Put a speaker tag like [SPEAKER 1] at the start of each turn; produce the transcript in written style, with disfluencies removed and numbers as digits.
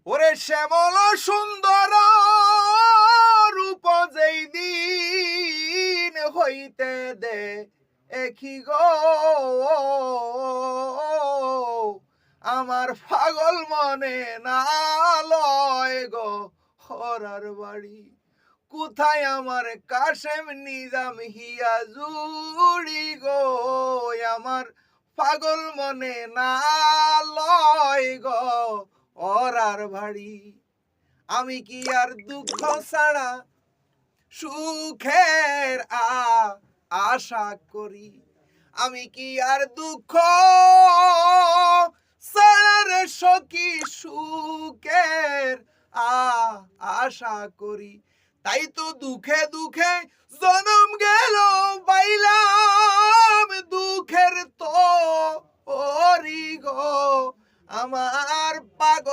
[SPEAKER 1] ওরে শ্যামল সুন্দর রূপ যেই দিন হইতে দে একই গো আমার পাগল মনে না লয় গো হরার বাড়ি কোথায় আমার কাশেম নিজাম হিয়া জুড়ি গো আমার পাগল মনে না লয় গো ওরার ভাড়ি আমি কি আর দুঃখ ছাড়া সুখের আশা করি আমি কি আর দুঃখ ছাড়া রে সখী সুখের আশা করি তাই তো দুঃখে দুঃখে জনম গেল পাইলাম দুঃখের তো ওরি গো আমার পাগল